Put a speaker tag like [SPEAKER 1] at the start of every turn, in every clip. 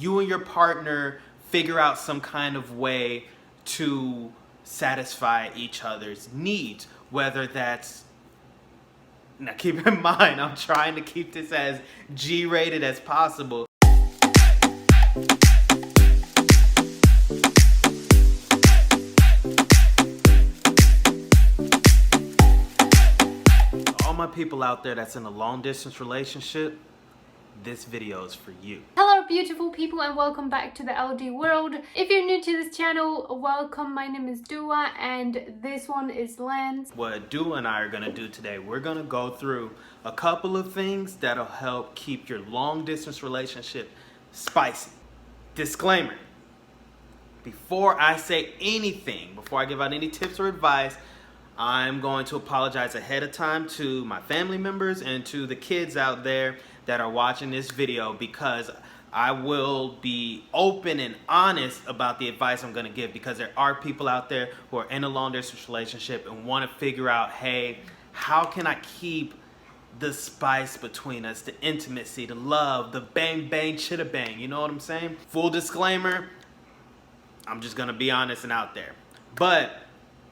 [SPEAKER 1] you and your partner figure out some kind of way to satisfy each other's needs, whether that's, now keep in mind, I'm trying to keep this as G-rated as possible. All my people out there that's in a long distance relationship, this video is for you.
[SPEAKER 2] Hello beautiful people and welcome back to the LD world. If you're new to this channel, welcome. My name is Dua and this one is Lance.
[SPEAKER 1] What Dua and I are gonna do today, we're gonna go through a couple of things that'll help keep your long distance relationship spicy. Disclaimer, before I say anything, before I give out any tips or advice, I'm going to apologize ahead of time to my family members and to the kids out there that are watching this video, because I will be open and honest about the advice I'm going to give, because there are people out there who are in a long distance relationship and want to figure out, hey, how can I keep the spice between us, the intimacy, the love, the bang bang chitty bang, you know what I'm saying? Full disclaimer, I'm just going to be honest and out there. But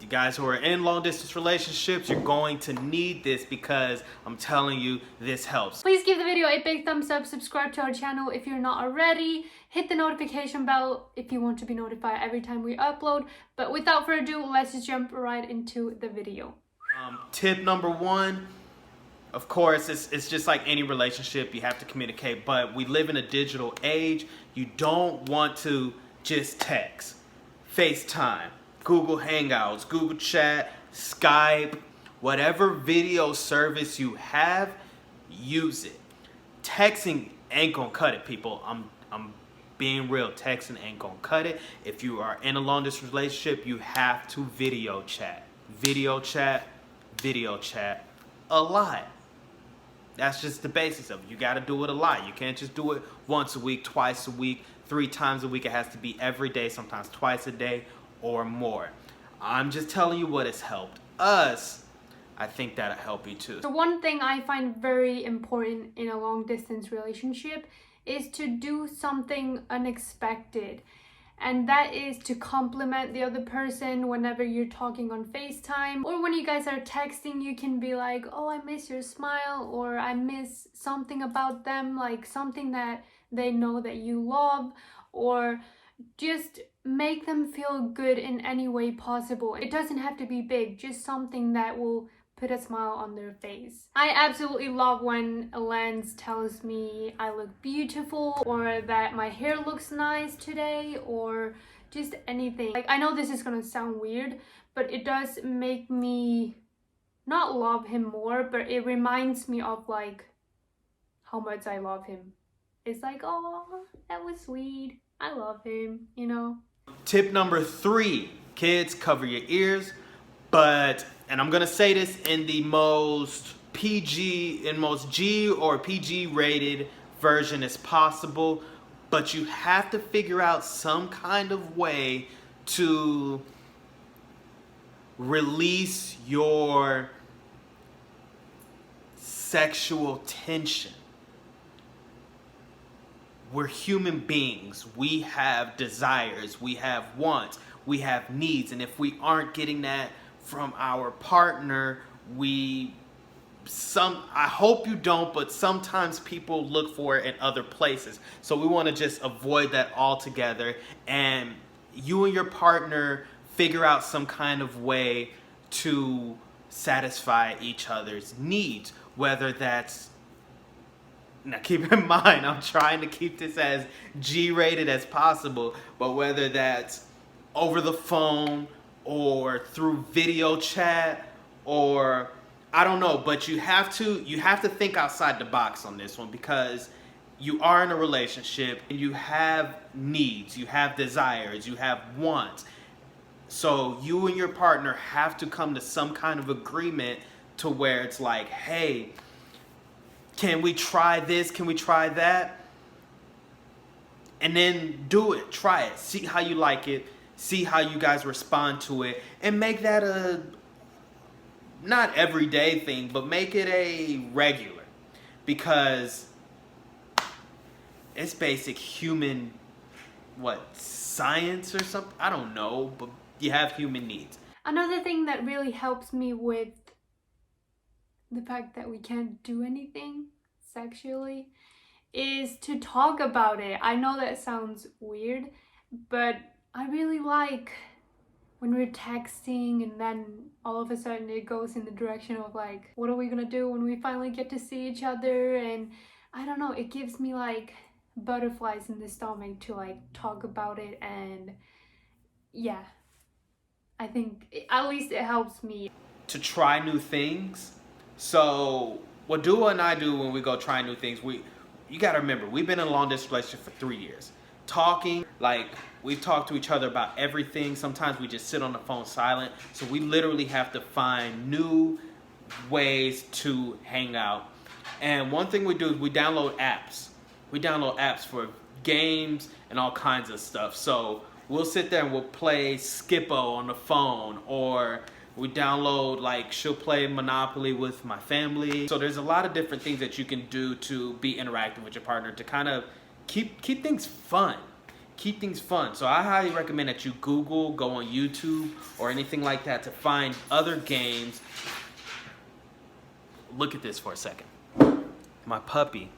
[SPEAKER 1] you guys who are in long distance relationships, you're going to need this, because I'm telling you, this helps.
[SPEAKER 2] Please give the video a big thumbs up, subscribe to our channel if you're not already, hit the notification bell if you want to be notified every time we upload. But without further ado, let's just jump right into the video.
[SPEAKER 1] Tip number one, of course, it's just like any relationship, you have to communicate, but we live in a digital age. You don't want to just text, FaceTime, Google Hangouts, Google Chat, Skype, whatever video service you have, use it. Texting ain't gonna cut it, people. I'm being real. Texting ain't gonna cut it. If you are in a long distance relationship, you have to video chat. Video chat a lot. That's just the basis of it. You gotta do it a lot. You can't just do it once a week, twice a week, 3 times a week. It has to be every day, sometimes twice a day or more. I'm just telling you what has helped us. I think that'll help you too.
[SPEAKER 2] So one thing I find very important in a long distance relationship is to do something unexpected. And that is to compliment the other person whenever you're talking on FaceTime, or when you guys are texting. You can be like, oh, I miss your smile, or I miss something about them, like something that they know that you love, or just make them feel good in any way possible. It doesn't have to be big, just something that will put a smile on their face. I absolutely love when Lance tells me I look beautiful, or that my hair looks nice today, or just anything. Like, I know this is gonna sound weird, but it does make me not love him more, but it reminds me of like how much I love him. It's like, oh, that was sweet. I love him, you know?
[SPEAKER 1] Tip number 3, kids, cover your ears. And I'm gonna say this in the most most G or PG rated version as possible, but you have to figure out some kind of way to release your sexual tension. We're human beings. We have desires, we have wants, we have needs, and if we aren't getting that from our partner, I hope you don't, but sometimes people look for it in other places. So we want to just avoid that altogether, and you and your partner figure out some kind of way to satisfy each other's needs, whether that's, now keep in mind, I'm trying to keep this as G-rated as possible, but whether that's over the phone or through video chat, or I don't know, but you have to think outside the box on this one, because you are in a relationship and you have needs, you have desires, you have wants. So you and your partner have to come to some kind of agreement to where it's like, hey, can we try this? Can we try that? And then do it. Try it. See how you like it. See how you guys respond to it. And make that a, not everyday thing, but make it a regular. Because it's basic human science or something. I don't know, but you have human needs.
[SPEAKER 2] Another thing that really helps me with the fact that we can't do anything sexually is to talk about it. I know that sounds weird, but I really like when we're texting and then all of a sudden it goes in the direction of like, what are we gonna do when we finally get to see each other? And I don't know, it gives me like butterflies in the stomach to like talk about it. And yeah, I think at least it helps me
[SPEAKER 1] to try new things. So what Dua and I do when we go try new things, you gotta remember, we've been in a long distance relationship for 3 years. Talking, like we've talked to each other about everything. Sometimes we just sit on the phone silent. So we literally have to find new ways to hang out. And one thing we do is we download apps. We download apps for games and all kinds of stuff. So we'll sit there and we'll play Skippo on the phone, or we download, like, she'll play Monopoly with my family. So there's a lot of different things that you can do to be interactive with your partner to kind of keep things fun. Keep things fun. So I highly recommend that you Google, go on YouTube or anything like that to find other games. Look at this for a second. My puppy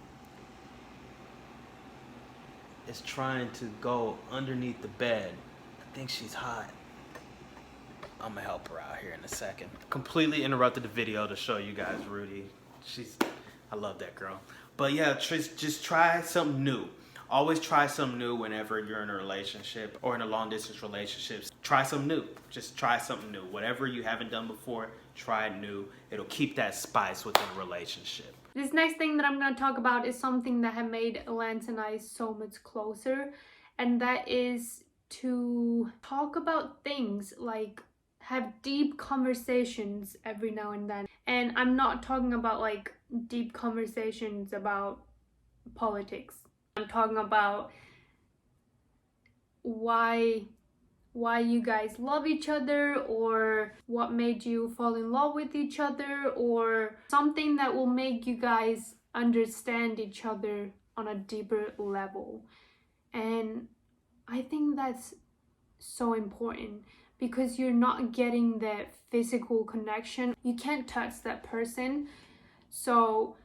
[SPEAKER 1] is trying to go underneath the bed. I think she's hot. I'm gonna help her out here in a second. Completely interrupted the video to show you guys Rudy. I love that girl. But yeah, just try something new. Always try something new whenever you're in a relationship or in a long distance relationship. Try something new. Just try something new. Whatever you haven't done before, try it new. It'll keep that spice within a relationship.
[SPEAKER 2] This next thing that I'm going to talk about is something that have made Lance and I so much closer, and that is to talk about things, like have deep conversations every now and then. And I'm not talking about like deep conversations about politics. I'm talking about why you guys love each other, or what made you fall in love with each other, or something that will make you guys understand each other on a deeper level. And I think that's so important, because you're not getting that physical connection. You can't touch that person. So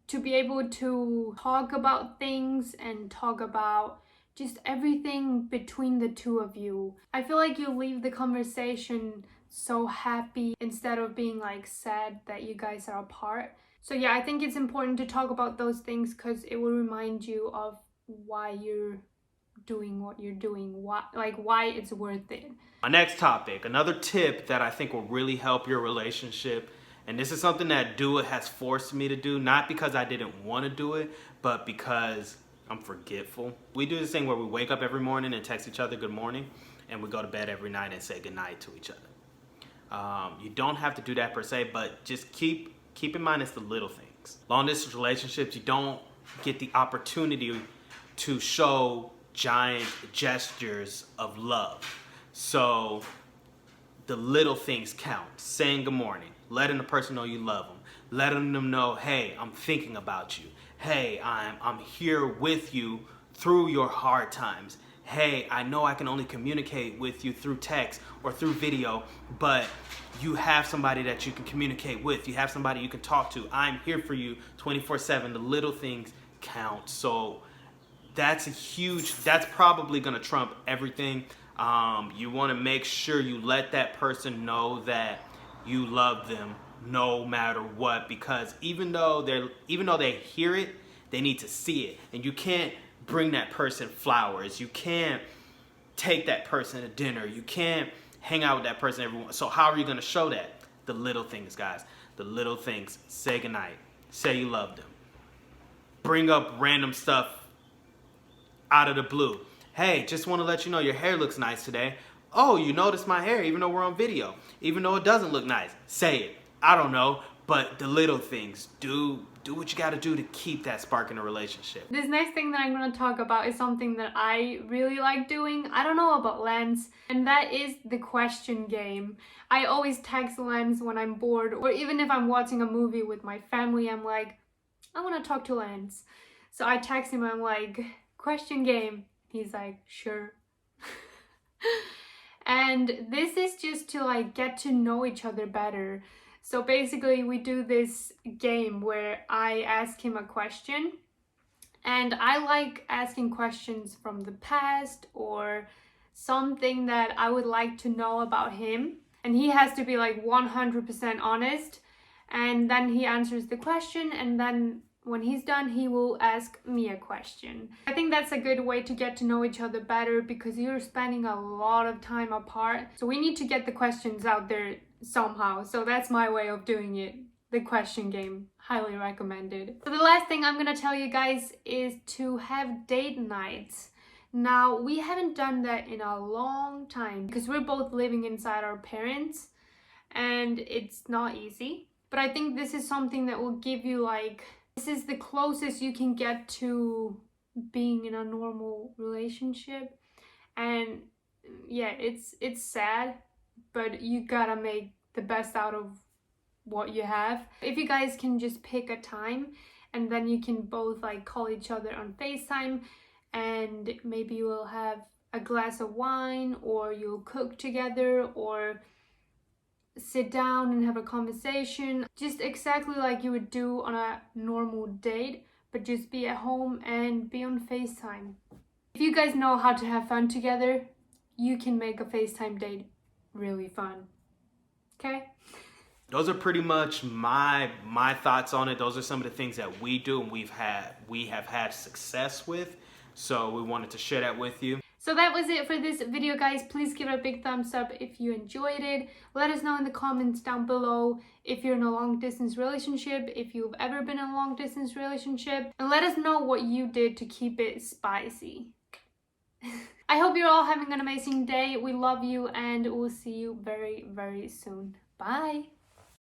[SPEAKER 2] to be able to talk about things and talk about just everything between the two of you, I feel like you leave the conversation so happy instead of being like sad that you guys are apart. So yeah, I think it's important to talk about those things because it will remind you of why you're doing what you're doing, why it's worth it.
[SPEAKER 1] My next topic, another tip that I think will really help your relationship, and this is something that Dua has forced me to do, not because I didn't want to do it, but because I'm forgetful. We do this thing where we wake up every morning and text each other good morning, and we go to bed every night and say good night to each other. You don't have to do that per se, but just keep in mind it's the little things. Long distance relationships, you don't get the opportunity to show giant gestures of love. So the little things count. Saying good morning, letting the person know you love them, letting them know, hey, I'm thinking about you. Hey, I'm here with you through your hard times. Hey, I know I can only communicate with you through text or through video, but you have somebody that you can communicate with. You have somebody you can talk to. I'm here for you 24/7. The little things count. So that's probably gonna trump everything. You wanna make sure you let that person know that you love them no matter what, because even though they hear it, they need to see it. And you can't bring that person flowers. You can't take that person to dinner. You can't hang out with that person every once. So how are you gonna show that? The little things, guys. The little things. Say goodnight. Say you love them. Bring up random stuff out of the blue. Hey, just want to let you know your hair looks nice today. Oh, you noticed my hair even though we're on video. Even though it doesn't look nice. Say it. I don't know. But the little things. Do what you got to do to keep that spark in a relationship.
[SPEAKER 2] This next thing that I'm going to talk about is something that I really like doing. I don't know about Lance. And that is the question game. I always text Lance when I'm bored. Or even if I'm watching a movie with my family, I'm like, I want to talk to Lance. So I text him, I'm like, question game. He's like, sure. And this is just to like get to know each other better. So basically we do this game where I ask him a question, and I like asking questions from the past or something that I would like to know about him. And he has to be like 100% honest. And then he answers the question, and then when he's done, he will ask me a question. I think that's a good way to get to know each other better because you're spending a lot of time apart. So we need to get the questions out there somehow. So that's my way of doing it. The question game, highly recommended. So the last thing I'm gonna tell you guys is to have date nights. Now, we haven't done that in a long time because we're both living inside our parents and it's not easy. But I think this is something that will give you like, this is the closest you can get to being in a normal relationship. And yeah, it's sad, but you gotta make the best out of what you have. If you guys can just pick a time and then you can both like call each other on FaceTime, and maybe you will have a glass of wine, or you'll cook together, or sit down and have a conversation, just exactly like you would do on a normal date, but just be at home and be on FaceTime. If you guys know how to have fun together, you can make a FaceTime date really fun. Okay?
[SPEAKER 1] Those are pretty much my thoughts on it. Those are some of the things that we do and we have had success with. So we wanted to share that with you.
[SPEAKER 2] So that was it for this video, guys. Please give it a big thumbs up if you enjoyed it. Let us know in the comments down below if you're in a long distance relationship, if you've ever been in a long distance relationship, and let us know what you did to keep it spicy. I hope you're all having an amazing day. We love you, and we'll see you very, very soon. Bye.